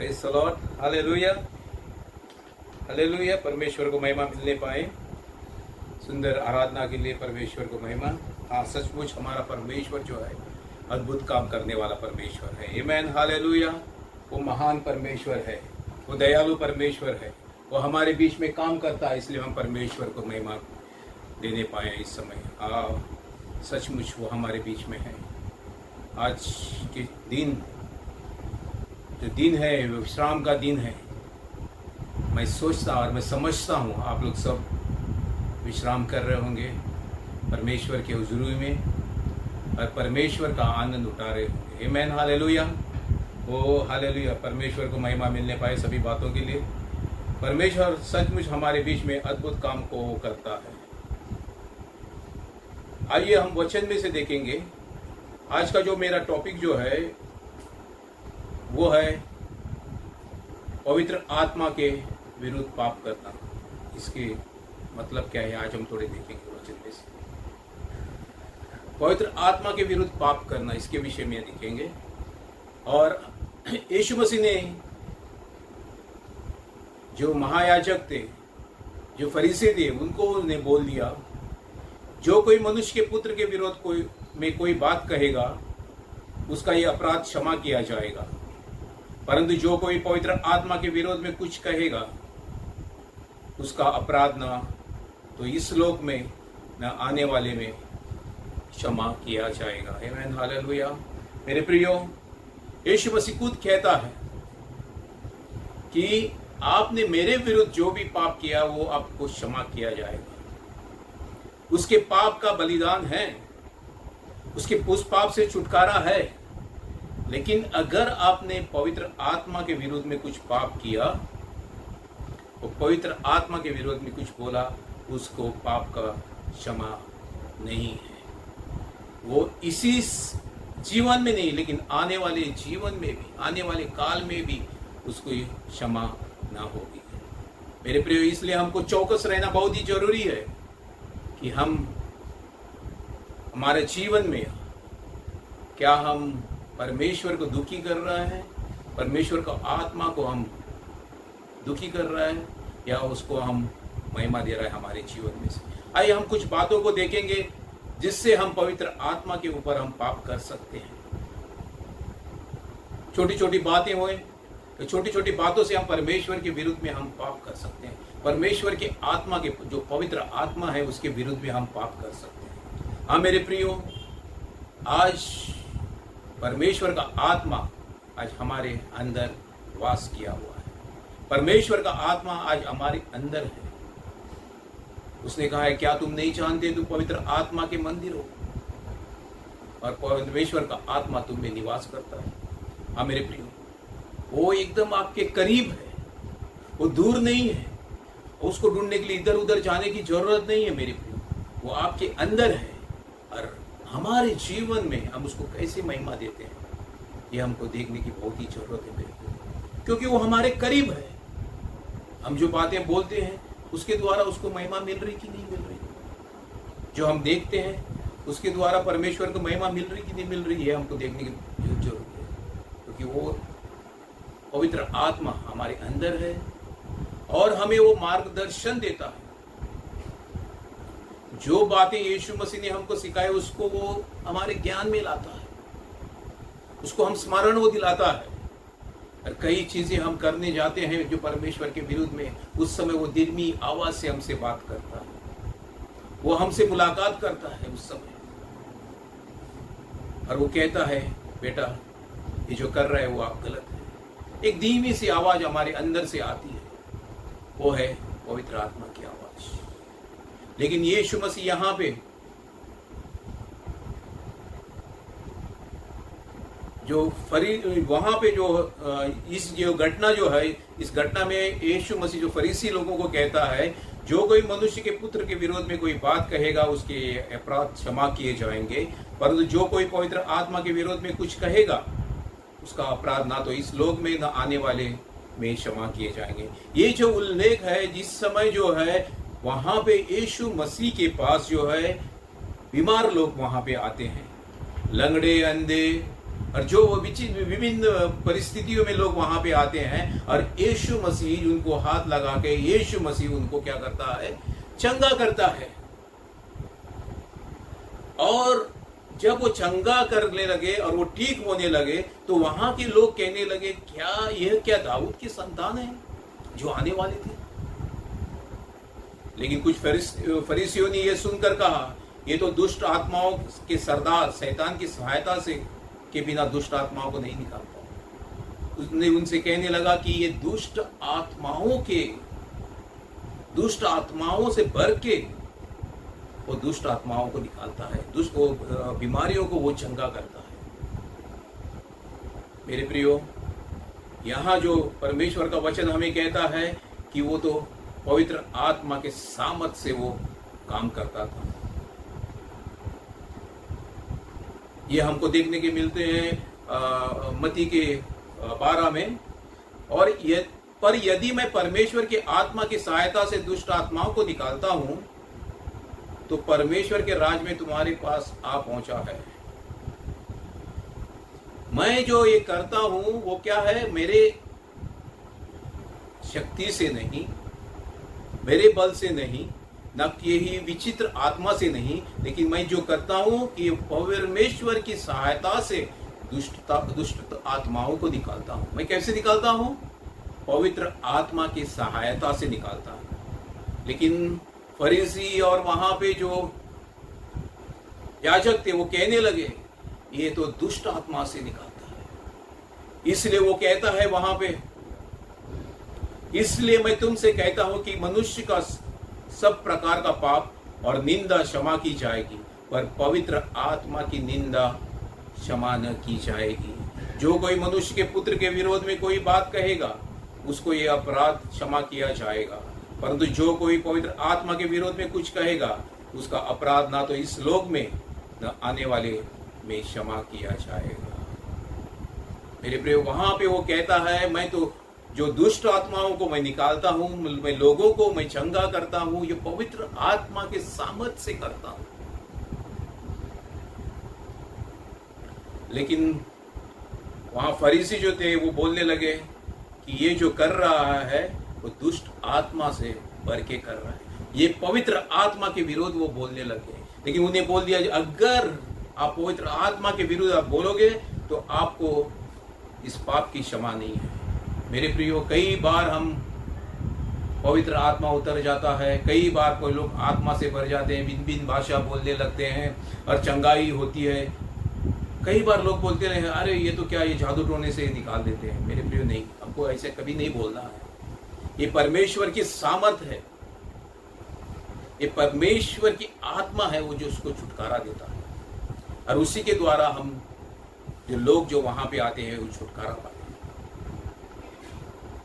Praise the Lord, hallelujah hallelujah. परमेश्वर को महिमा मिलने पाए, सुंदर आराधना के लिए परमेश्वर को महिमा। हाँ, सचमुच हमारा परमेश्वर जो है अद्भुत काम करने वाला परमेश्वर है। आमीन, हालेलुया। वो महान परमेश्वर है, वो दयालु परमेश्वर है, वो हमारे बीच में काम करता है, इसलिए हम परमेश्वर को महिमा देने पाए इस समय। सचमुच वो हमारे बीच में है। आज के दिन जो दिन है वो विश्राम का दिन है। मैं सोचता और मैं समझता हूँ आप लोग सब विश्राम कर रहे होंगे परमेश्वर के हुजूरी में और परमेश्वर का आनंद उठा रहे होंगे। आमीन, हालेलुया। ओ हालेलुया। परमेश्वर को महिमा मिलने पाए सभी बातों के लिए। परमेश्वर सचमुच हमारे बीच में अद्भुत काम को करता है। आइए हम वचन में से देखेंगे। आज का जो मेरा टॉपिक जो है वो है पवित्र आत्मा के विरुद्ध पाप करना। इसके मतलब क्या है आज हम थोड़े देखेंगे वचन में से। पवित्र आत्मा के विरुद्ध पाप करना, इसके विषय में देखेंगे। और यीशु मसीह ने जो महायाजक थे, जो फरीसी थे, उनको बोल दिया जो कोई मनुष्य के पुत्र के विरोध में कोई बात कहेगा उसका ये अपराध क्षमा किया जाएगा, परंतु जो कोई पवित्र आत्मा के विरोध में कुछ कहेगा उसका अपराध न तो इस लोक में न आने वाले में क्षमा किया जाएगा। आमीन, हालेलुया। मेरे प्रियो, यीशु मसीह खुद कहता है कि आपने मेरे विरुद्ध जो भी पाप किया वो आपको क्षमा किया जाएगा। उसके पाप का बलिदान है, उस पाप से छुटकारा है। लेकिन अगर आपने पवित्र आत्मा के विरोध में कुछ पाप किया, वो पवित्र आत्मा के विरोध में कुछ बोला, उसको पाप का क्षमा नहीं है। वो इसी जीवन में नहीं, लेकिन आने वाले जीवन में भी, आने वाले काल में भी उसको क्षमा ना होगी। मेरे प्रियो, इसलिए हमको चौकस रहना बहुत ही जरूरी है कि हम हमारे जीवन में क्या हम परमेश्वर को दुखी कर रहे हैं, परमेश्वर का आत्मा को हम दुखी कर रहे हैं, या उसको हम महिमा दे रहे हैं हमारे जीवन में से। आइए हम कुछ बातों को देखेंगे जिससे हम पवित्र आत्मा के ऊपर हम पाप कर सकते हैं। छोटी छोटी बातें होए तो छोटी छोटी बातों से हम परमेश्वर के विरुद्ध में हम पाप कर सकते हैं। परमेश्वर के आत्मा के जो पवित्र आत्मा है उसके विरुद्ध में हम पाप कर सकते हैं। हाँ मेरे प्रियो, आज परमेश्वर का आत्मा आज हमारे अंदर वास किया हुआ है। परमेश्वर का आत्मा आज हमारे अंदर है। उसने कहा है, क्या तुम नहीं जानते तुम पवित्र आत्मा के मंदिर हो और परमेश्वर का आत्मा तुम में निवास करता है। हाँ मेरे प्रियो, वो एकदम आपके करीब है, वो दूर नहीं है। उसको ढूंढने के लिए इधर उधर जाने की जरूरत नहीं है मेरे प्रियो, वो आपके अंदर है। और हमारे जीवन में हम उसको कैसे महिमा देते हैं ये हमको देखने की बहुत ही जरूरत है मेरे प्रियो, क्योंकि वो हमारे करीब है। हम जो बातें बोलते हैं उसके द्वारा उसको महिमा मिल रही कि नहीं मिल रही, जो हम देखते हैं उसके द्वारा परमेश्वर को महिमा मिल रही कि नहीं मिल रही है, हमको देखने की जरूरत है। क्योंकि वो पवित्र आत्मा हमारे अंदर है और हमें वो मार्गदर्शन देता है। जो बातें यीशु मसीह ने हमको सिखाए उसको वो हमारे ज्ञान में लाता है, उसको हम स्मरण वो दिलाता है। और कई चीजें हम करने जाते हैं जो परमेश्वर के विरुद्ध में, उस समय वो धीमी आवाज से हमसे बात करता है, वो हमसे मुलाकात करता है उस समय, और वो कहता है, बेटा ये जो कर रहा है वो आप गलत है। एक धीमी सी आवाज हमारे अंदर से आती है, वो है पवित्र आत्मा की आवाज। लेकिन यीशु मसीह यहां पे वहां पे इस जो घटना जो है, इस घटना में यीशु मसीह जो फरीसी लोगों को कहता है, जो कोई मनुष्य के पुत्र के विरोध में कोई बात कहेगा उसके अपराध क्षमा किए जाएंगे, परंतु जो कोई पवित्र आत्मा के विरोध में कुछ कहेगा उसका अपराध ना तो इस लोक में ना आने वाले में क्षमा किए जाएंगे। ये जो उल्लेख है, जिस समय जो है वहां पे यीशु मसीह के पास जो है बीमार लोग वहां पे आते हैं, लंगड़े, अंधे, और जो वो विभिन्न परिस्थितियों में लोग वहां पे आते हैं और यीशु मसीह उनको हाथ लगा के यीशु मसीह उनको क्या करता है, चंगा करता है। और जब वो चंगा करने लगे और वो ठीक होने लगे तो वहां के लोग कहने लगे, क्या दाऊद की संतान है जो आने वाले थे। लेकिन कुछ फरीसियों ने यह सुनकर कहा, ये तो दुष्ट आत्माओं के सरदार शैतान की सहायता से के बिना दुष्ट आत्माओं को नहीं निकालता। उसने उनसे कहने लगा कि ये दुष्ट आत्माओं से भर के वो दुष्ट आत्माओं को निकालता है, दुष्ट बीमारियों को वो चंगा करता है। मेरे प्रियो, यहाँ जो परमेश्वर का वचन हमें कहता है कि वो तो पवित्र आत्मा के सामर्थ से वो काम करता था। ये हमको देखने के मिलते हैं मत्ती के 12 में। पर यदि मैं परमेश्वर की आत्मा की सहायता से दुष्ट आत्माओं को निकालता हूं तो परमेश्वर के राज में तुम्हारे पास आ पहुंचा है। मैं जो ये करता हूं वो क्या है, मेरे शक्ति से नहीं, मेरे बल से नहीं, न कि ही विचित्र आत्मा से नहीं, लेकिन मैं जो करता हूं कि परमेश्वर की सहायता से दुष्ट आत्माओं को निकालता हूं। मैं कैसे निकालता हूं? पवित्र आत्मा की सहायता से निकालता हूं। लेकिन फरीसी और वहां पे जो याजक थे वो कहने लगे, ये तो दुष्ट आत्मा से निकालता है। इसलिए वो कहता है वहां पे, इसलिए मैं तुमसे कहता हूं कि मनुष्य का सब प्रकार का पाप और निंदा क्षमा की जाएगी, पर पवित्र आत्मा की निंदा क्षमा न की जाएगी। जो कोई मनुष्य के पुत्र के विरोध में कोई बात कहेगा उसको यह अपराध क्षमा किया जाएगा, परंतु जो कोई पवित्र आत्मा के विरोध में कुछ कहेगा उसका अपराध ना तो इस लोक में न आने वाले में क्षमा किया जाएगा। मेरे प्रिय, वहां पे वो कहता है, मैं तो जो दुष्ट आत्माओं को मैं निकालता हूं, मैं लोगों को मैं चंगा करता हूं, ये पवित्र आत्मा के सामर्थ से करता हूं। लेकिन वहां फरीसी जो थे वो बोलने लगे कि ये जो कर रहा है वो दुष्ट आत्मा से भर के कर रहा है, ये पवित्र आत्मा के विरोध वो बोलने लगे। लेकिन उन्हें बोल दिया, अगर आप पवित्र आत्मा के विरुद्ध आप बोलोगे तो आपको इस पाप की क्षमा नहीं है। मेरे प्रियो, कई बार हम पवित्र आत्मा उतर जाता है, कई बार कोई लोग आत्मा से भर जाते हैं, भिन्न भिन्न भाषा बोलने लगते हैं और चंगाई होती है। कई बार लोग बोलते रहे, अरे ये तो क्या, ये जादू टोने से निकाल देते हैं। मेरे प्रियो, नहीं, हमको ऐसे कभी नहीं बोलना है। ये परमेश्वर की सामर्थ है, ये परमेश्वर की आत्मा है वो जो उसको छुटकारा देता है, और उसी के द्वारा हम जो लोग जो वहां पे आते हैं वो छुटकारा पाते हैं।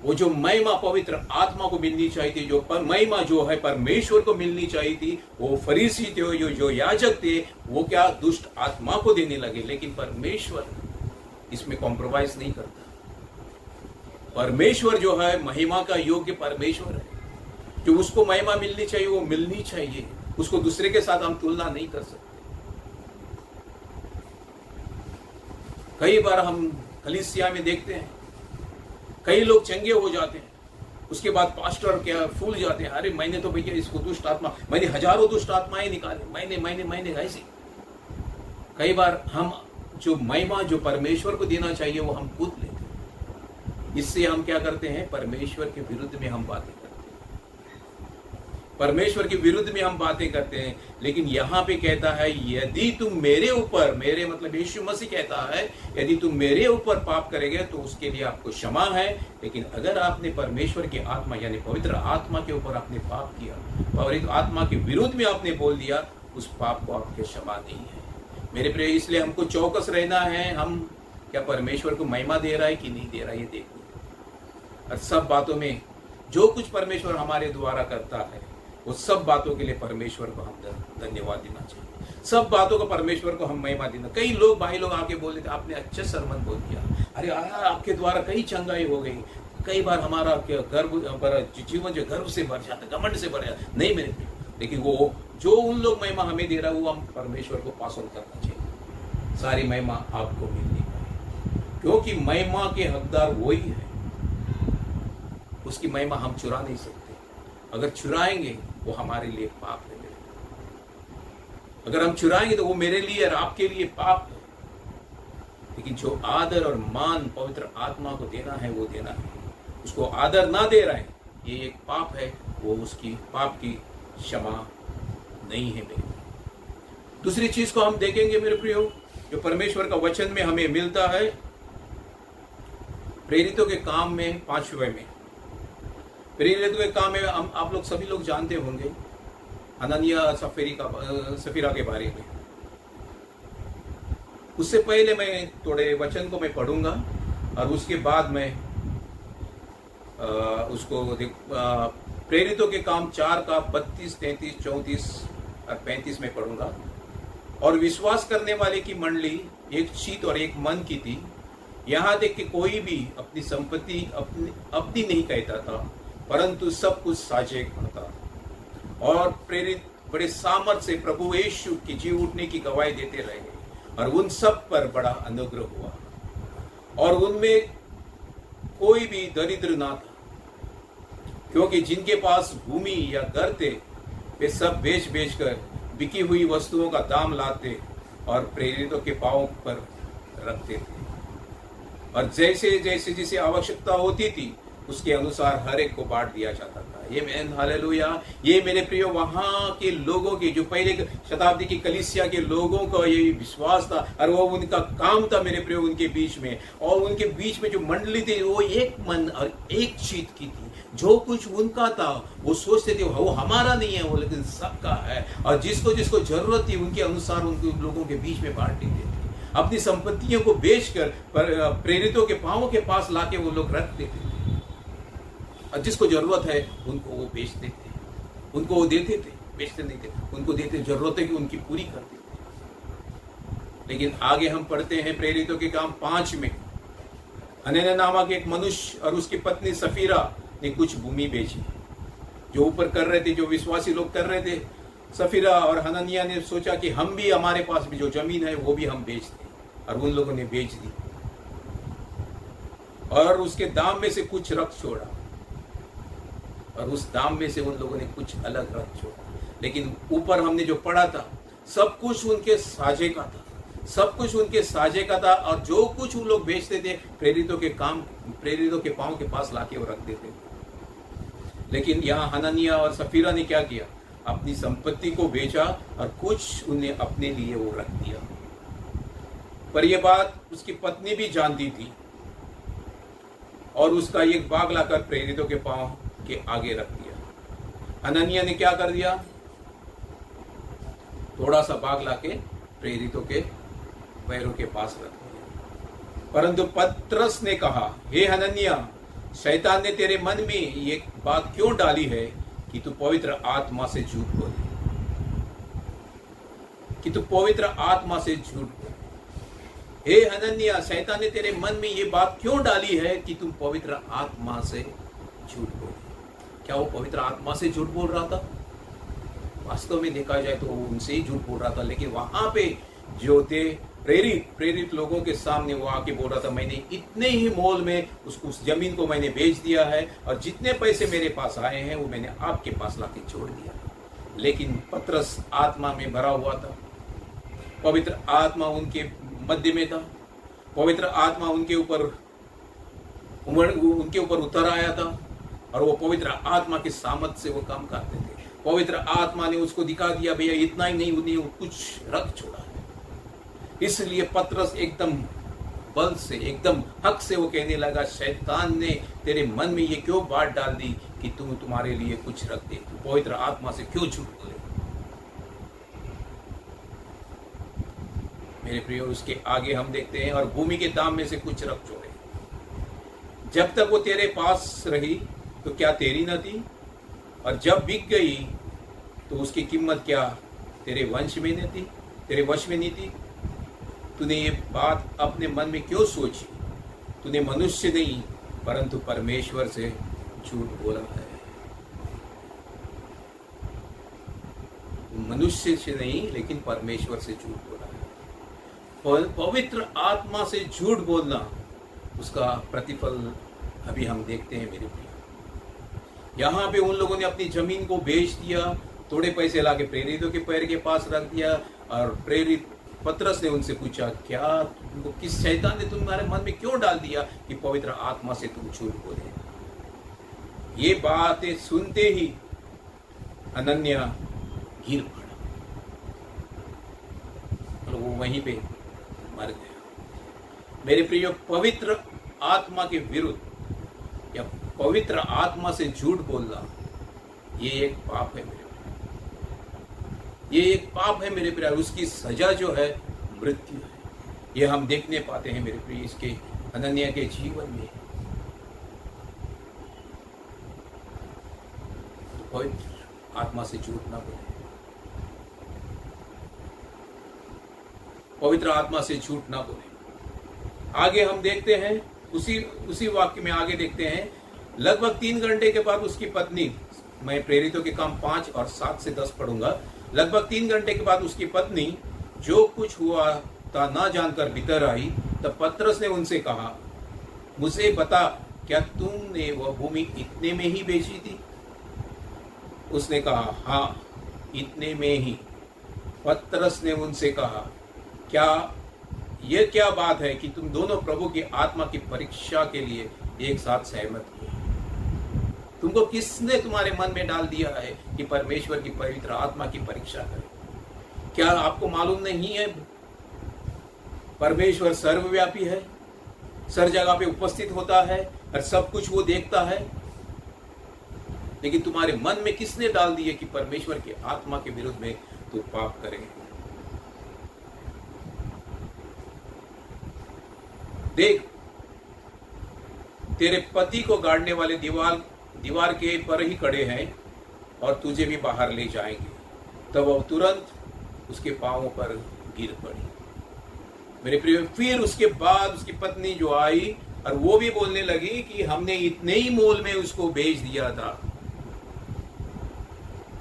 वो जो महिमा पवित्र आत्मा को मिलनी चाहिए थी, जो महिमा जो है परमेश्वर को मिलनी चाहिए थी, वो फरीसी थे, जो याजक थे, वो क्या दुष्ट आत्मा को देने लगे। लेकिन परमेश्वर इसमें कॉम्प्रोमाइज नहीं करता। परमेश्वर जो है महिमा का योग्य परमेश्वर है, जो उसको महिमा मिलनी चाहिए वो मिलनी चाहिए, उसको दूसरे के साथ हम तुलना नहीं कर सकते। कई बार हम कलीसिया में देखते हैं, कई लोग चंगे हो जाते हैं, उसके बाद पास्टर क्या फूल जाते हैं, अरे मैंने तो भैया इसको दुष्ट आत्मा, मैंने हजारों दुष्ट आत्माएं निकाले, मैंने ऐसे। कई बार हम जो महिमा जो परमेश्वर को देना चाहिए वो हम खुद लेते हैं। इससे हम क्या करते हैं, परमेश्वर के विरुद्ध में हम बातें करते हैं, परमेश्वर के विरुद्ध में हम बातें करते हैं। लेकिन यहाँ पे कहता है, यदि तुम मेरे ऊपर, मेरे मतलब यीशु मसीह कहता है, यदि तुम मेरे ऊपर पाप करेंगे तो उसके लिए आपको क्षमा है। लेकिन अगर आपने परमेश्वर की आत्मा यानी पवित्र आत्मा के ऊपर आपने पाप किया, पवित्र आत्मा के विरुद्ध में आपने बोल दिया, उस पाप को आपके क्षमा नहीं है। मेरे प्रिय, इसलिए हमको चौकस रहना है, हम क्या परमेश्वर को महिमा दे रहा है कि नहीं दे रहा है ये देखो। और सब बातों में जो कुछ परमेश्वर हमारे द्वारा करता है वो सब बातों के लिए परमेश्वर को हम धन्यवाद देना चाहिए, सब बातों को परमेश्वर को हम महिमा देना। कई लोग भाई लोग आके बोल देते, आपने अच्छे सरमन बोल दिया, अरे आपके द्वारा कई चंगाई हो गई। कई बार हमारा जीवन जो गर्व से भर जाता, घमंड से भर जाता, नहीं मेरे, लेकिन वो जो उन लोग महिमा हमें दे रहा है वो हम परमेश्वर को पास ऑन करना चाहिए। सारी महिमा आपको मिलनी चाहिए। क्योंकि महिमा के हकदार वही है, उसकी महिमा हम चुरा नहीं सकते। अगर चुराएंगे वो हमारे लिए पाप है। अगर हम चुराएंगे तो वो मेरे लिए और आपके लिए पाप है। लेकिन जो आदर और मान पवित्र आत्मा को देना है वो देना है। उसको आदर ना दे रहे हैं, ये एक पाप है, वो उसकी पाप की क्षमा नहीं है मेरे। दूसरी चीज को हम देखेंगे मेरे प्रियो, जो परमेश्वर का वचन में हमें मिलता है प्रेरितों के काम में 5वें में। प्रेरितों के काम में हम आप लोग सभी लोग जानते होंगे हननिया सफीरा के बारे में। उससे पहले मैं थोड़े वचन को मैं पढ़ूंगा और उसके बाद मैं उसको प्रेरितों के काम 4 का 32, 33, 34 और 35 में पढ़ूंगा। और विश्वास करने वाले की मंडली एक चित और एक मन की थी। यहाँ तक कि कोई भी अपनी संपत्ति अपनी नहीं कहता था, परंतु सब कुछ साझे करता। और प्रेरित बड़े सामर्थ्य से प्रभु यीशु की जी उठने की गवाही देते रहे और उन सब पर बड़ा अनुग्रह हुआ। और उनमें कोई भी दरिद्र ना था, क्योंकि जिनके पास भूमि या घर थे वे सब बेच कर बिकी हुई वस्तुओं का दाम लाते और प्रेरितों के पांवों पर रखते थे। और जैसे जैसे जिसे आवश्यकता होती थी उसके अनुसार हर एक को बांट दिया जाता था। ये मैन हालेलुया। ये मेरे प्रियो वहां के लोगों की, जो पहले शताब्दी की कलीसिया के लोगों का ये विश्वास था और वो उनका काम था मेरे प्रियो उनके बीच में। और उनके बीच में जो मंडली थी वो एक मन और एक चीत की थी। जो कुछ उनका था वो सोचते थे वो हमारा नहीं है, वो लेकिन सबका है। और जिसको जिसको जरूरत थी उनके अनुसार उनके लोगों के बीच में बांट देते थे। अपनी संपत्तियों को बेचकर प्रेरितों के पांवों के पास लाके वो लोग रख देते थे। और जिसको जरूरत है उनको वो बेचते थे, उनको वो देते थे, बेचते नहीं थे, उनको देते, जरूरतें की उनकी पूरी करते थे। लेकिन आगे हम पढ़ते हैं प्रेरितों के काम 5 में हनन्याह नामक एक मनुष्य और उसकी पत्नी सफीरा ने कुछ भूमि बेची। जो ऊपर कर रहे थे, जो विश्वासी लोग कर रहे थे, सफीरा और हनन्याह ने सोचा कि हम भी, हमारे पास भी जो जमीन है वो भी हम बेच दें। और उन लोगों ने बेच दी और उसके दाम में से कुछ रख छोड़ा। और उस दाम में से उन लोगों ने कुछ अलग रख छोड़ा। लेकिन ऊपर हमने जो पढ़ा था सब कुछ उनके साझे का था, सब कुछ उनके साझे का था। और जो कुछ वो लोग बेचते थे प्रेरितों के पांव के पास लाके वो रख देते थे। लेकिन यहाँ हनन्याह और सफीरा ने क्या किया, अपनी संपत्ति को बेचा और कुछ उन्हें अपने लिए वो रख दिया। पर यह बात उसकी पत्नी भी जानती थी और उसका एक बाग लाकर प्रेरितों के पांव के आगे रख दिया। हनन्याह ने क्या कर दिया, थोड़ा सा बाग लाके प्रेरितों के पैरों के पास रख दिया। परंतु पतरस ने कहा, हे हनन्याह, शैतान ने तेरे मन में ये बात क्यों डाली है कि तू पवित्र आत्मा से झूठ बोले, कि तू पवित्र आत्मा से झूठ बोले। हे हनन्याह, शैतान ने तेरे मन में ये बात क्यों डाली है कि तुम पवित्र आत्मा से झूठ बोले। क्या वो पवित्र आत्मा से झूठ बोल रहा था? वास्तव में देखा जाए तो वो उनसे ही झूठ बोल रहा था। लेकिन वहां पे जो थे प्रेरित लोगों के सामने वो आके बोल रहा था, मैंने इतने ही मोल में उस जमीन को मैंने बेच दिया है और जितने पैसे मेरे पास आए हैं वो मैंने आपके पास लाके छोड़ दिया। लेकिन पतरस आत्मा में भरा हुआ था, पवित्र आत्मा उनके मध्य में था, पवित्र आत्मा उनके ऊपर उतर आया था और वो पवित्र आत्मा के सामर्थ से वो काम करते थे। पवित्र आत्मा ने उसको दिखा दिया, भैया इतना ही नहीं, उन्हें कुछ रख छोड़ा है। इसलिए पतरस एकदम बल से, एकदम हक से वो कहने लगा, शैतान ने तेरे मन में ये क्यों बात डाल दी कि तुम तुम्हारे लिए कुछ रख दे, तू पवित्र आत्मा से क्यों झूठ बोले। मेरे प्रियो, उसके आगे हम देखते हैं, और भूमि के दाम में से कुछ रख छोड़े। जब तक वो तेरे पास रही तो क्या तेरी न थी, और जब बिक गई तो उसकी कीमत क्या तेरे वश में नहीं थी। तूने ये बात अपने मन में क्यों सोची? तूने मनुष्य नहीं परंतु परमेश्वर से झूठ बोला है। मनुष्य से नहीं लेकिन परमेश्वर से झूठ बोला है। पवित्र आत्मा से झूठ बोलना उसका प्रतिफल अभी हम देखते हैं मेरे प्रिय। यहाँ पे उन लोगों ने अपनी जमीन को बेच दिया, थोड़े पैसे लाके प्रेरितों के पैर के पास रख दिया, और प्रेरित पतरस ने उनसे पूछा, क्या तुमको किस शैतान ने तुम्हारे मन में क्यों डाल दिया कि पवित्र आत्मा से तुम झूठ बोले? ये बातें सुनते ही अनन्या गिर पड़ा और वो वहीं पे मर गया। मेरे प्रिय, पवित्र आत्मा के विरुद्ध या पवित्र आत्मा से झूठ बोलना ये एक पाप है मेरे प्रिय, ये एक पाप है मेरे प्रिय। उसकी सजा जो है मृत्यु है। ये हम देखने पाते हैं मेरे प्रिय इसके अनन्या के जीवन में। तो पवित्र आत्मा से झूठ ना बोले, पवित्र आत्मा से झूठ ना बोले। आगे हम देखते हैं, उसी वाक्य में आगे देखते हैं, लगभग 3 घंटे के बाद उसकी पत्नी, मैं प्रेरितों के काम 5 और 7 से 10 पढ़ूंगा। लगभग 3 घंटे के बाद उसकी पत्नी जो कुछ हुआ था ना जानकर भीतर आई। तब पतरस ने उनसे कहा, मुझे बता, क्या तुमने वह भूमि इतने में ही बेची थी? उसने कहा, हाँ, इतने में ही। पतरस ने उनसे कहा, क्या बात है कि तुम दोनों प्रभु की आत्मा की परीक्षा के लिए एक साथ सहमत हुए? तुमको किसने तुम्हारे मन में डाल दिया है कि परमेश्वर की पवित्र आत्मा की परीक्षा करें? क्या आपको मालूम नहीं है परमेश्वर सर्वव्यापी है, हर जगह पे उपस्थित होता है और सब कुछ वो देखता है? लेकिन तुम्हारे मन में किसने डाल दिया कि परमेश्वर की आत्मा के विरुद्ध में तू पाप करें? देख, तेरे पति को गाड़ने वाले दीवार के पर ही खड़े हैं और तुझे भी बाहर ले जाएंगे। तब वह तुरंत उसके पांवों पर गिर पड़ी। मेरे प्रिय, फिर उसके बाद उसकी पत्नी जो आई और वो भी बोलने लगी कि हमने इतने ही मोल में उसको बेच दिया था।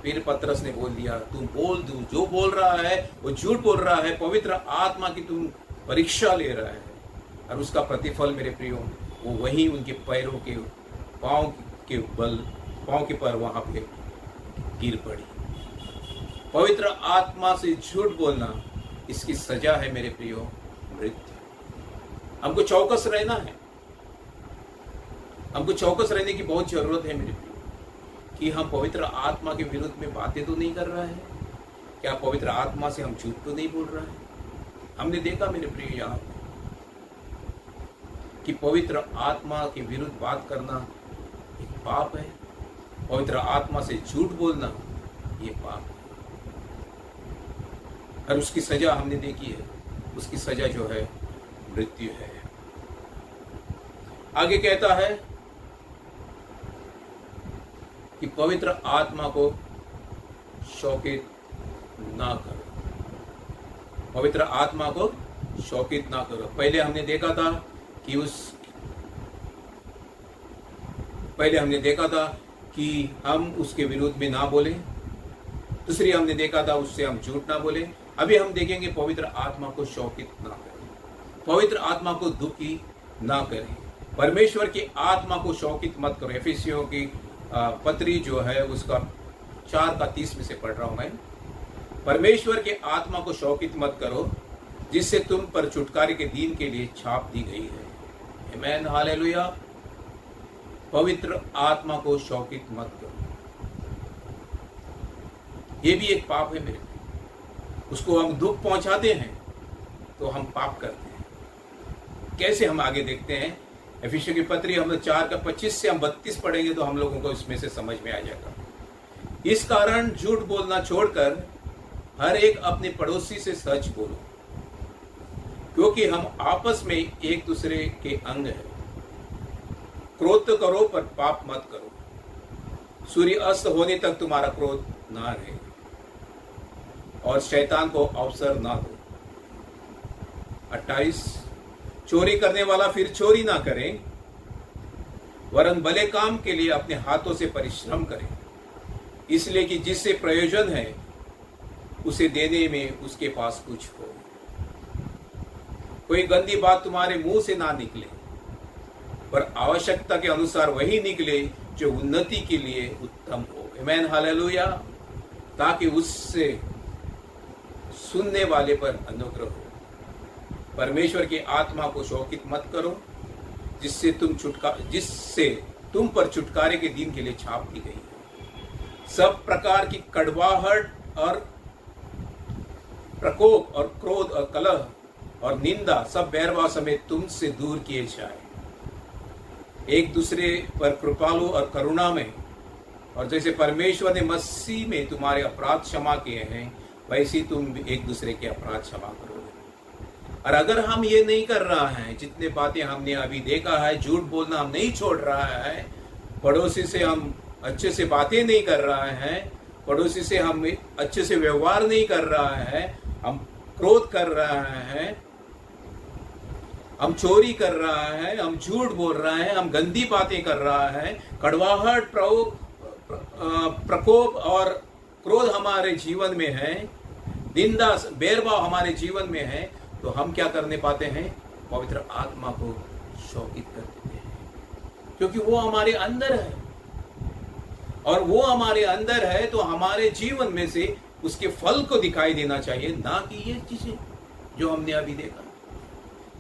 फिर पतरस ने बोल दिया, तुम बोल दो, जो बोल रहा है वो झूठ बोल रहा है, पवित्र आत्मा की तुम परीक्षा ले रहा है। और उसका प्रतिफल मेरे प्रियो, वो वहीं उनके पैरों के पांव के पर वहां पे गिर पड़ी। पवित्र आत्मा से झूठ बोलना, इसकी सजा है मेरे प्रियो, मृत्यु। हमको चौकस रहना है, हमको चौकस रहने की बहुत जरूरत है मेरे प्रियो, कि हम पवित्र आत्मा के विरुद्ध में बातें तो नहीं कर रहा है। क्या पवित्र आत्मा से हम झूठ तो नहीं बोल रहा है? हमने देखा मेरे प्रियो यहाँ कि पवित्र आत्मा के विरुद्ध बात करना एक पाप है, पवित्र आत्मा से झूठ बोलना ये पाप है। और उसकी सजा हमने देखी है, उसकी सजा जो है मृत्यु है। आगे कहता है कि पवित्र आत्मा को शौकित ना करो, पवित्र आत्मा को शौकित ना करो। पहले हमने देखा था कि हम उसके विरुद्ध में ना बोले। दूसरी हमने देखा था उससे हम झूठ ना बोले। अभी हम देखेंगे पवित्र आत्मा को शौकित ना करें, पवित्र आत्मा को दुखी ना करें। परमेश्वर की आत्मा को शौकित मत करो। एफिसियों की पत्री जो है उसका 4:30 में से पढ़ रहा हूं मैं। परमेश्वर के आत्मा को शौकित मत करो, जिससे तुम पर छुटकारे के दिन के लिए छाप दी गई है। आमीन, हालेलुया। पवित्र आत्मा को शौकित मत करो, ये भी एक पाप है मेरे। उसको हम दुख पहुंचाते हैं तो हम पाप करते हैं। कैसे? हम आगे देखते हैं। एफिसियों की पत्री हम 4:25 से हम 32 पढ़ेंगे तो हम लोगों को इसमें से समझ में आ जाएगा। इस कारण झूठ बोलना छोड़कर हर एक अपने पड़ोसी से सच बोलो, क्योंकि हम आपस में एक दूसरे के अंग हैं। क्रोध तो करो पर पाप मत करो। सूर्य अस्त होने तक तुम्हारा क्रोध ना रहे और शैतान को अवसर ना दो। 28, चोरी करने वाला फिर चोरी ना करे, वरन भले काम के लिए अपने हाथों से परिश्रम करे, इसलिए कि जिससे प्रयोजन है उसे देने में उसके पास कुछ हो। कोई गंदी बात तुम्हारे मुंह से ना निकले, पर आवश्यकता के अनुसार वही निकले जो उन्नति के लिए उत्तम हो। आमीन, हालेलुया। ताकि उससे सुनने वाले पर अनुग्रह हो। परमेश्वर की आत्मा को शोकित मत करो, जिससे तुम पर छुटकारे के दिन के लिए छाप दी गई है। सब प्रकार की कड़वाहट और प्रकोप और क्रोध और कलह और निंदा सब बैरभाव समेत तुमसे दूर किए जाए। एक दूसरे पर कृपालु और करुणा में, और जैसे परमेश्वर ने मसीह में तुम्हारे अपराध क्षमा किए हैं, वैसे तुम एक दूसरे के अपराध क्षमा करोगे। और अगर हम ये नहीं कर रहा है, जितने बातें हमने अभी देखा है, झूठ बोलना हम नहीं छोड़ रहा है, पड़ोसी से हम अच्छे से बातें नहीं कर रहा है, पड़ोसी से हम अच्छे से व्यवहार नहीं कर रहा है, हम क्रोध कर रहा है, हम चोरी कर रहा है, हम झूठ बोल रहा है, हम गंदी बातें कर रहा है, कड़वाहट प्रकोप और क्रोध हमारे जीवन में है, निंदा बैरभाव हमारे जीवन में है, तो हम क्या करने पाते हैं? पवित्र आत्मा को शोकित कर देते हैं, क्योंकि वो हमारे अंदर है। और वो हमारे अंदर है तो हमारे जीवन में से उसके फल को दिखाई देना चाहिए, ना कि ये चीजें जो हमने अभी देखा,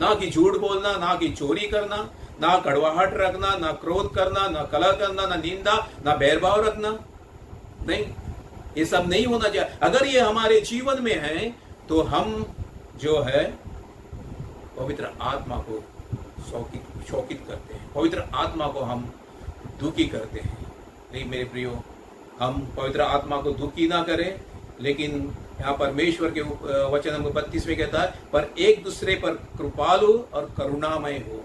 ना कि झूठ बोलना, ना कि चोरी करना, ना कड़वाहट रखना, ना क्रोध करना, ना कलह करना, ना निंदा, ना बैरभाव रखना। नहीं, ये सब नहीं होना चाहिए। अगर ये हमारे जीवन में है तो हम जो है पवित्र आत्मा को शोकित करते हैं, पवित्र आत्मा को हम दुखी करते हैं। नहीं मेरे प्रियो, हम पवित्र आत्मा को दुखी ना करें, लेकिन यहाँ परमेश्वर के वचन नंबर 32 में कहता है, पर एक दूसरे पर कृपालु और करुणामय हो।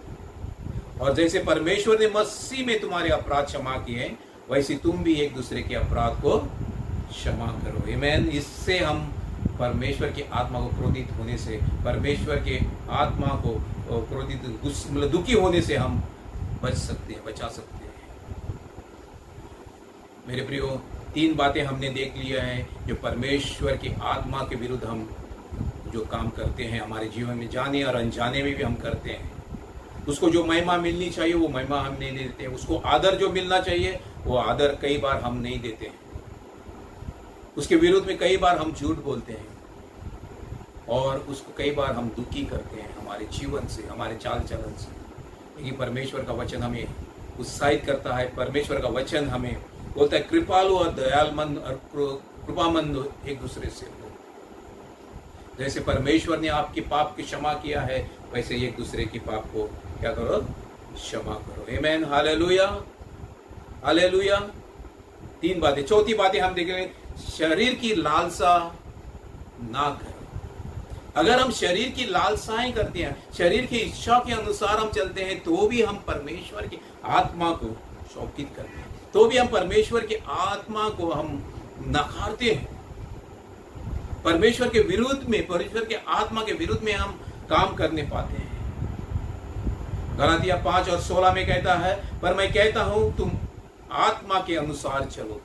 और जैसे परमेश्वर ने मसीह में तुम्हारे अपराध क्षमा किए, वैसे तुम भी एक दूसरे के अपराध को क्षमा करो। आमीन। इससे हम परमेश्वर की आत्मा को क्रोधित होने से, परमेश्वर के आत्मा को क्रोधित मतलब दुखी होने से हम बचा सकते हैं। मेरे प्रियो, 3 बातें हमने देख लिया है जो परमेश्वर की आत्मा के विरुद्ध हम जो काम करते हैं, हमारे जीवन में जाने और अनजाने में भी हम करते हैं। उसको जो महिमा मिलनी चाहिए वो महिमा हम नहीं देते हैं, उसको आदर जो मिलना चाहिए वो आदर कई बार हम नहीं देते हैं, उसके विरुद्ध में कई बार हम झूठ बोलते हैं, और उसको कई बार हम दुखी करते हैं हमारे जीवन से, हमारे चाल चलन से। लेकिन परमेश्वर का वचन हमें उत्साहित करता है। परमेश्वर का वचन हमें बोलता है, कृपालु और दयालमंद और कृपामंद एक दूसरे से हो। जैसे परमेश्वर ने आपके पाप की क्षमा किया है, वैसे एक दूसरे की पाप को क्या करो? क्षमा करो। आमीन, हालेलुया, हालेलुया। 3 बातें। चौथी बातें हम देख रहे हैं, शरीर की लालसा ना करो। अगर हम शरीर की लालसाएं करते हैं, शरीर की इच्छा के अनुसार हम चलते हैं, तो भी हम परमेश्वर की आत्मा को शोकित करते हैं, तो भी हम परमेश्वर की आत्मा को हम नकारते हैं। परमेश्वर के विरुद्ध में, परमेश्वर के आत्मा के विरुद्ध में हम काम करने पाते हैं। गलातिया 5 और 16 में कहता है, पर मैं कहता हूं तुम आत्मा के अनुसार चलो।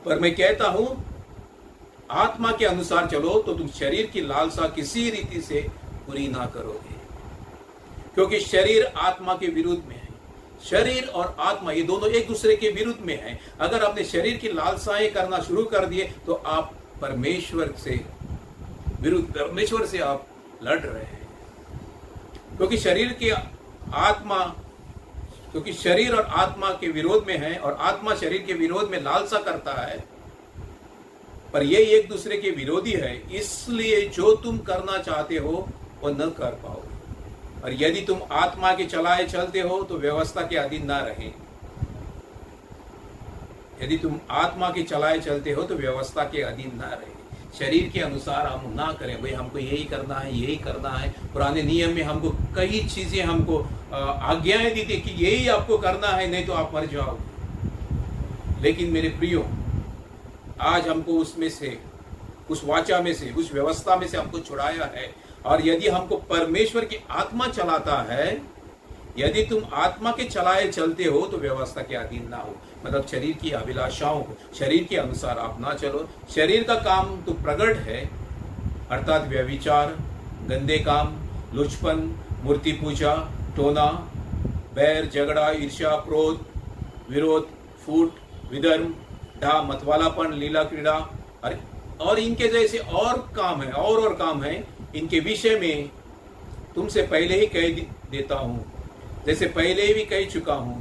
पर मैं कहता हूं आत्मा के अनुसार चलो, तो तुम शरीर की लालसा किसी रीति से पूरी ना करोगे, क्योंकि शरीर आत्मा के विरुद्ध में है। शरीर और आत्मा ये दोनों एक दूसरे के विरुद्ध में है। अगर आपने शरीर की लालसाएं करना शुरू कर दिए तो आप परमेश्वर से विरुद्ध, परमेश्वर से आप लड़ रहे हैं, क्योंकि शरीर और आत्मा के विरोध में है, और आत्मा शरीर के विरोध में लालसा करता है, पर ये एक दूसरे के विरोधी है। इसलिए जो तुम करना चाहते हो वो न कर पाओ। और यदि तुम आत्मा के चलाए चलते हो तो व्यवस्था के अधीन ना रहे। यदि तुम आत्मा के चलाए चलते हो तो व्यवस्था के अधीन ना रहे। शरीर के अनुसार हम ना करें, भाई हमको यही करना है, यही करना है। पुराने नियम में हमको कई चीजें हमको आज्ञाएं दी थी कि यही आपको करना है, नहीं तो आप मर जाओगे। लेकिन मेरे प्रियो, आज हमको उसमें से, उस वाचा में से, उस व्यवस्था में से हमको छुड़ाया है। और यदि हमको परमेश्वर की आत्मा चलाता है, यदि तुम आत्मा के चलाए चलते हो तो व्यवस्था के अधीन ना हो, मतलब शरीर की अभिलाषाओं को, शरीर के अनुसार आप ना चलो। शरीर का काम तो प्रकट है, अर्थात व्यभिचार, गंदे काम, लुचपन, मूर्ति पूजा, टोना, बैर, झगड़ा, ईर्ष्या, क्रोध, विरोध, फूट, विधर्म, डा, मतवालापन, लीला क्रीड़ा और इनके जैसे और काम है और काम है। इनके विषय में तुमसे पहले ही कह देता हूं, जैसे पहले ही भी कह चुका हूं,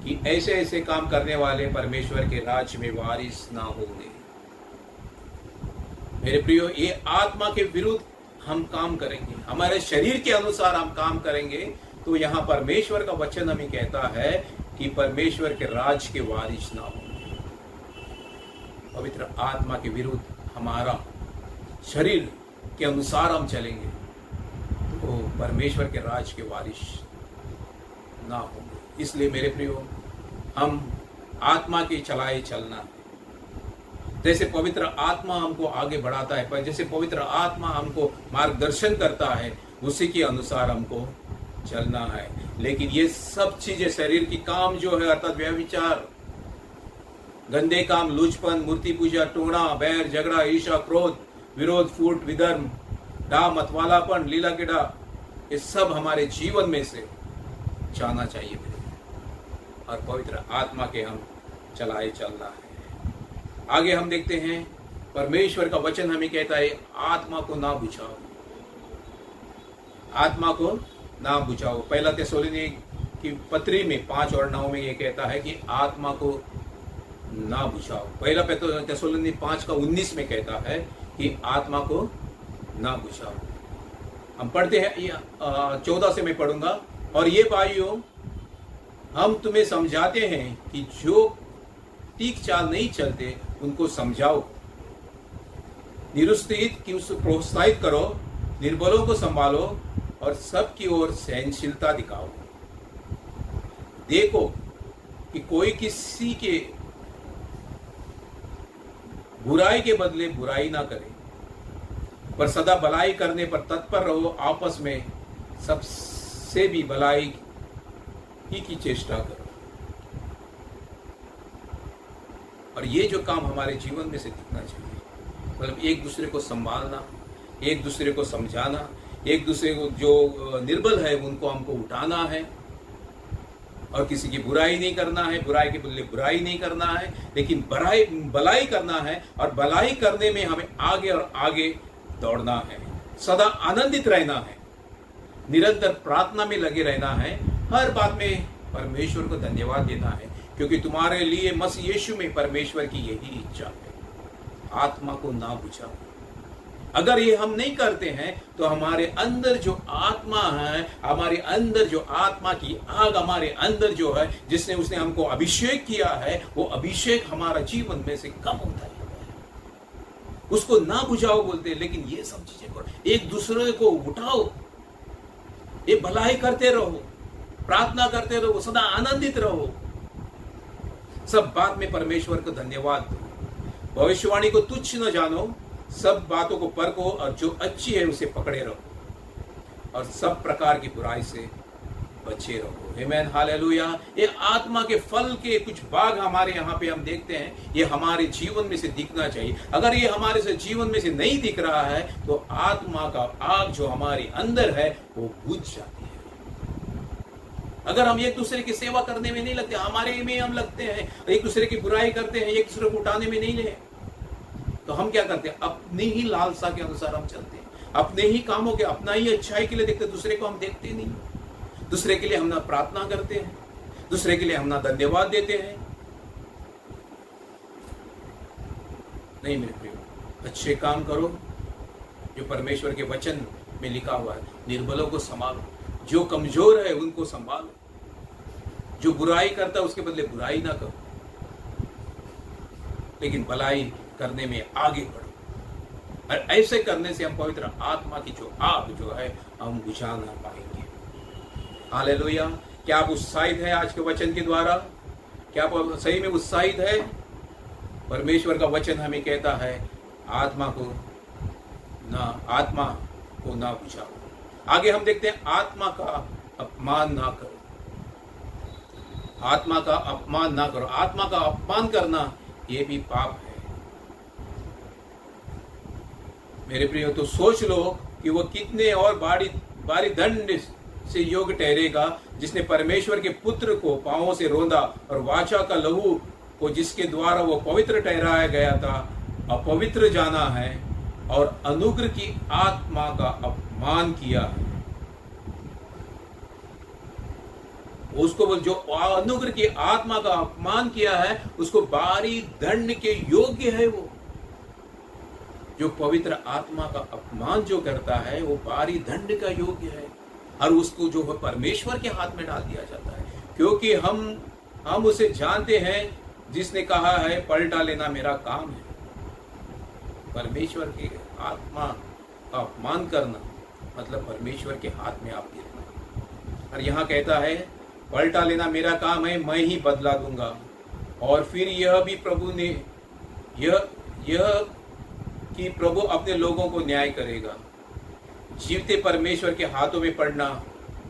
कि ऐसे ऐसे काम करने वाले परमेश्वर के राज्य में वारिस ना होंगे। मेरे प्रियो, ये आत्मा के विरुद्ध हम काम करेंगे, हमारे शरीर के अनुसार हम काम करेंगे, तो यहाँ परमेश्वर का वचन हमें कहता है कि परमेश्वर के राज्य के वारिस ना होंगे। पवित्र आत्मा के विरुद्ध हमारा शरीर के अनुसार हम चलेंगे तो परमेश्वर के राज्य के वारिस ना होंगे। इसलिए मेरे प्रियो, हम आत्मा के चलाए चलना है। जैसे पवित्र आत्मा हमको आगे बढ़ाता है, पर जैसे पवित्र आत्मा हमको मार्गदर्शन करता है, उसी के अनुसार हमको चलना है। लेकिन ये सब चीजें, शरीर की काम जो है, अर्थात व्यभिचार, गंदे काम, लुचपन, मूर्ति पूजा, टोना, बैर, झगड़ा, ईर्ष्या, क्रोध, विरोध, फूट, विधर्म, डा, मतवालापन, लीला क्रीड़ा, ये सब हमारे जीवन में से जाना चाहिए और पवित्र आत्मा के हम चलाए चलना है। आगे हम देखते हैं, परमेश्वर का वचन हमें कहता है, आत्मा को ना बुझाओ, आत्मा को ना बुझाओ। पहला थिस्सलुनीके की पत्री में 5 और 9 में ये कहता है कि आत्मा को ना बुझाओ। पहला थिस्सलुनीके 5 का 19 में कहता है कि आत्मा को ना बुझाओ। हम पढ़ते हैं 14 से मैं पढ़ूंगा। और ये भाइयों, हम तुम्हें समझाते हैं कि जो ठीक चाल नहीं चलते उनको समझाओ, निरुत्साहित की उसे प्रोत्साहित करो, निर्बलों को संभालो और सबकी ओर सहनशीलता दिखाओ। देखो कि कोई किसी के बुराई के बदले बुराई ना करे, पर सदा भलाई करने पर तत्पर रहो। आपस में सबसे भी भलाई की चेष्टा करो। और ये जो काम हमारे जीवन में से दिखना चाहिए, मतलब एक दूसरे को संभालना, एक दूसरे को समझाना, एक दूसरे को जो निर्बल है उनको हमको उठाना है और किसी की बुराई नहीं करना है, बुराई के बदले बुराई नहीं करना है, लेकिन भलाई करना है। और भलाई करने में हमें आगे और आगे दौड़ना है, सदा आनंदित रहना है, निरंतर प्रार्थना में लगे रहना है, हर बात में परमेश्वर को धन्यवाद देना है, क्योंकि तुम्हारे लिए मसीह यीशु में परमेश्वर की यही इच्छा है। आत्मा को ना बुझाओ। अगर ये हम नहीं करते हैं तो हमारे अंदर जो आत्मा है, हमारे अंदर जो आत्मा की आग हमारे अंदर जो है, जिसने उसने हमको अभिषेक किया है, वो अभिषेक हमारा जीवन में से कम होता है। उसको ना बुझाओ बोलते हैं, लेकिन ये सब चीजें करो, एक दूसरे को उठाओ, ये भलाई करते रहो, प्रार्थना करते रहो, सदा आनंदित रहो, सब बात में परमेश्वर को धन्यवाद दो। भविष्यवाणी को तुच्छ न जानो, सब बातों को परखो और जो अच्छी है उसे पकड़े रहो और सब प्रकार की बुराई से बचे रहो। आमीन, हालेलुया। ये आत्मा के फल के कुछ भाग हमारे यहाँ पे हम देखते हैं, ये हमारे जीवन में से दिखना चाहिए। अगर ये हमारे से जीवन में से नहीं दिख रहा है तो आत्मा का आग जो हमारे अंदर है वो बुझ जाती है। अगर हम एक दूसरे की सेवा करने में नहीं लगते, हमारे में हम लगते हैं, एक दूसरे की बुराई करते हैं, एक दूसरे को उठाने में नहीं ले, तो हम क्या करते हैं, अपनी ही लालसा के अनुसार हम चलते हैं, अपने ही कामों के, अपना ही अच्छाई के लिए देखते, दूसरे को हम देखते नहीं। दूसरे के लिए हम ना प्रार्थना करते हैं, दूसरे के लिए हम ना धन्यवाद देते हैं। नहीं मेरे प्रियो, अच्छे काम करो जो परमेश्वर के वचन में लिखा हुआ है। निर्बलों को संभालो, जो कमजोर है उनको संभालो, जो बुराई करता है उसके बदले बुराई ना करो, लेकिन भलाई करने में आगे बढ़ो। और ऐसे करने से हम पवित्र आत्मा की जो आग जो है हम बुझा ना पाएंगे। हालेलुया। क्या आप उत्साहित है आज के वचन के द्वारा? क्या आप सही में उत्साहित है? परमेश्वर का वचन हमें कहता है आत्मा को ना बुझाओ। आगे हम देखते हैं, आत्मा का अपमान ना करो। आत्मा का अपमान ना करो। आत्मा का अपमान करना ये भी पाप है मेरे प्रियो। तो सोच लो कि वो कितने और भारी दंड से योग्य ठहरेगा, जिसने परमेश्वर के पुत्र को पांवों से रोंदा और वाचा का लहू को जिसके द्वारा वो पवित्र ठहराया गया था अपवित्र जाना है और अनुग्रह की आत्मा का अपमान किया है। उसको जो अनुग्रह की आत्मा का अपमान किया है उसको भारी दंड के योग्य है। वो जो पवित्र आत्मा का अपमान जो करता है वो भारी दंड का योग्य है और उसको जो है परमेश्वर के हाथ में डाल दिया जाता है, क्योंकि हम उसे जानते हैं जिसने कहा है पलटा लेना मेरा काम है। परमेश्वर की आत्मा का अपमान करना मतलब परमेश्वर के हाथ में आप गिरना। और यहाँ कहता है पलटा लेना मेरा काम है, मैं ही बदला दूंगा। और फिर यह भी प्रभु ने यह कि प्रभु अपने लोगों को न्याय करेगा। जीवते परमेश्वर के हाथों में पड़ना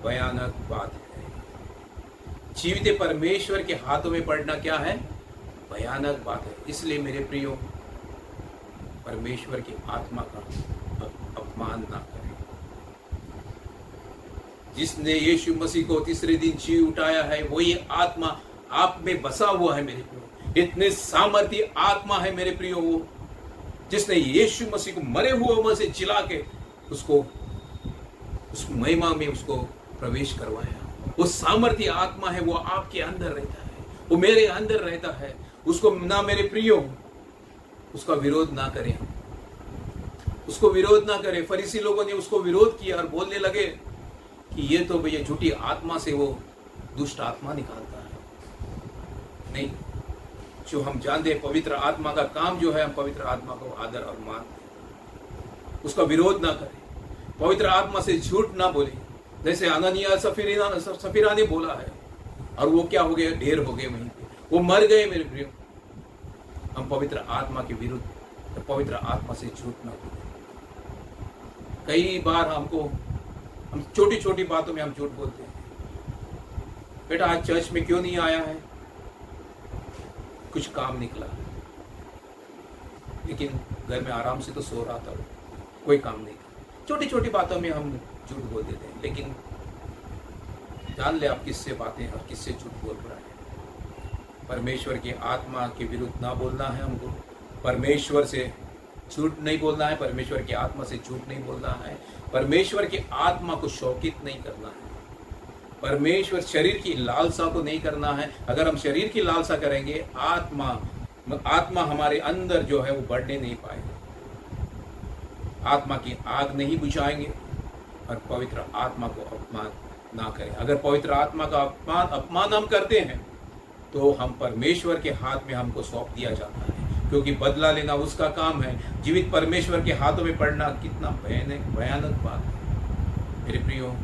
भयानक बात है। जीवते परमेश्वर के हाथों में पड़ना क्या है? भयानक बात है। इसलिए मेरे प्रियो, परमेश्वर की आत्मा का अपमान ना करें। जिसने यीशु मसीह को तीसरे दिन जी उठाया है वही आत्मा आप में बसा हुआ है मेरे प्रियो। इतने सामर्थ्य आत्मा है मेरे प्रियो, वो जिसने यीशु मसीह को मरे हुए में से जिला के उसको उस महिमा में उसको प्रवेश करवाया। वो सामर्थ्य आत्मा है, वो आपके अंदर रहता है, वो मेरे अंदर रहता है। उसको ना मेरे प्रियो उसका विरोध ना करें, उसको विरोध ना करें। फरीसी लोगों ने उसको विरोध किया और बोलने लगे कि ये तो भैया झूठी आत्मा से वो दुष्ट आत्मा निकालता है। नहीं, जो हम जानते हैं पवित्र आत्मा का काम जो है, हम पवित्र आत्मा को आदर और मान दें, उसका विरोध ना करें, पवित्र आत्मा से झूठ ना बोले। जैसे अननिया सफीरा ने बोला है और वो क्या हो गया? ढेर हो गए, वहीं पे वो मर गए मेरे प्रियो। हम पवित्र आत्मा के विरुद्ध, तो पवित्र आत्मा से झूठ ना बोले। कई बार हम छोटी छोटी बातों में हम झूठ बोलते हैं। बेटा आज चर्च में क्यों नहीं आया है? कुछ काम निकला, लेकिन घर में आराम से तो सो रहा था, कोई काम नहीं। छोटी छोटी बातों में हम झूठ बोल देते हैं, लेकिन जान ले आप किससे बातें और किससे झूठ बोल रहा है। परमेश्वर की आत्मा के विरुद्ध ना बोलना है हमको, परमेश्वर से झूठ नहीं बोलना है, परमेश्वर की आत्मा से झूठ नहीं बोलना है, परमेश्वर की आत्मा को शौकित नहीं करना है, परमेश्वर शरीर की लालसा को नहीं करना है। अगर हम शरीर की लालसा करेंगे, आत्मा हमारे अंदर जो है वो बढ़ने नहीं पाएगा, आत्मा की आग नहीं बुझाएंगे और पवित्र आत्मा को अपमान ना करें। अगर पवित्र आत्मा का अपमान हम करते हैं तो हम परमेश्वर के हाथ में हमको सौंप दिया जाता है, क्योंकि बदला लेना उसका काम है। जीवित परमेश्वर के हाथों में पड़ना कितना भयानक बात है मेरे प्रियो।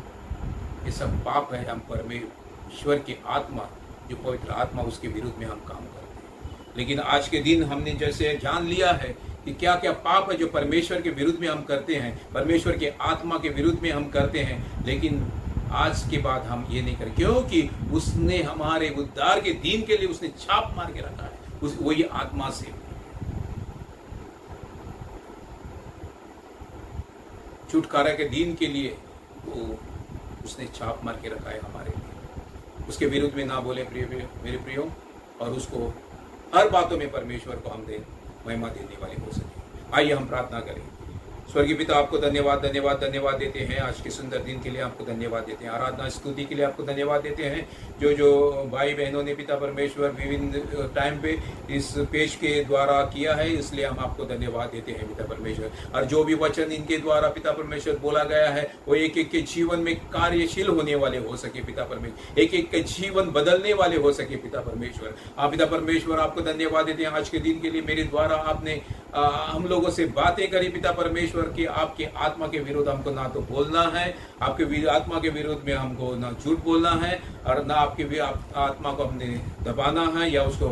ये सब पाप है। हम परमेश्वर की आत्मा, जो पवित्र आत्मा, उसके विरुद्ध में हम काम करते हैं। लेकिन आज के दिन हमने जैसे जान लिया है कि क्या क्या पाप है जो परमेश्वर के विरुद्ध में हम करते हैं, परमेश्वर के आत्मा के विरुद्ध में हम करते हैं, लेकिन आज के बाद हम ये नहीं करें, क्योंकि उसने हमारे उद्धार के दिन के लिए उसने छाप मार के रखा है, वही आत्मा से। छुटकारा के दिन के लिए वो उसने छाप मार के रखा है हमारे लिए। उसके विरुद्ध में ना बोले मेरे प्रियो, और उसको हर बातों में परमेश्वर को हम महिमा देने वाले हो सके। आइए हम प्रार्थना करें। स्वर्गीय पिता, आपको धन्यवाद धन्यवाद धन्यवाद देते हैं। आज के सुंदर दिन के लिए आपको धन्यवाद देते हैं। आराधना स्तुति के लिए आपको धन्यवाद देते हैं। जो भाई बहनों ने पिता परमेश्वर विभिन्न टाइम पे इस पेश के द्वारा किया है, इसलिए हम आपको धन्यवाद देते हैं पिता परमेश्वर। और जो भी वचन इनके द्वारा पिता परमेश्वर बोला गया है, वो एक एक के जीवन में कार्यशील होने वाले हो सके पिता परमेश्वर, एक एक के जीवन बदलने वाले हो सके पिता परमेश्वर। आप पिता परमेश्वर आपको धन्यवाद देते हैं आज के दिन के लिए। मेरे द्वारा आपने हम लोगों से बातें करी पिता परमेश्वर की। आपके आत्मा के विरुद्ध हमको ना तो बोलना है, आपके आत्मा के विरुद्ध में हमको ना झूठ बोलना है, और ना आपके आत्मा को हमने दबाना है या उसको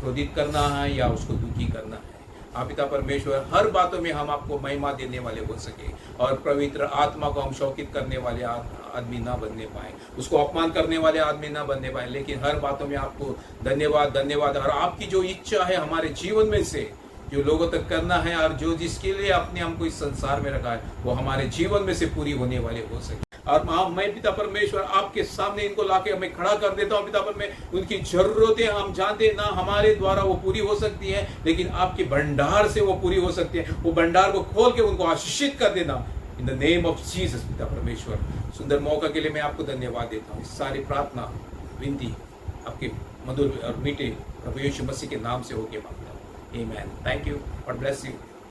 क्रोधित करना है या उसको दुखी करना है। आप पिता परमेश्वर हर बातों में हम आपको महिमा देने वाले हो सके, और पवित्र आत्मा को हम शौकित करने वाले आदमी ना बनने पाए, उसको अपमान करने वाले आदमी ना बनने पाए, लेकिन हर बातों में आपको धन्यवाद धन्यवाद। और आपकी जो इच्छा है हमारे जीवन में से जो लोगों तक करना है, और जो जिसके लिए आपने हमको इस संसार में रखा है, वो हमारे जीवन में से पूरी होने वाले हो सके। और मैं पिता परमेश्वर आपके सामने इनको लाके मैं खड़ा कर देता हूँ पिता परमेश्वर। उनकी जरूरतें हम जानते हैं ना हमारे द्वारा वो पूरी हो सकती है, लेकिन आपके भंडार से वो पूरी हो सकती है। वो भंडार को खोल के उनको आशीषित कर देना in the name of Jesus पिता परमेश्वर। सुंदर मौका के लिए मैं आपको धन्यवाद देता हूँ। सारी प्रार्थना विनती आपके मधुर और मीठे प्रभु यीशु मसीह के नाम से होके मांगता हूँ। आमीन। Thank you. God bless you.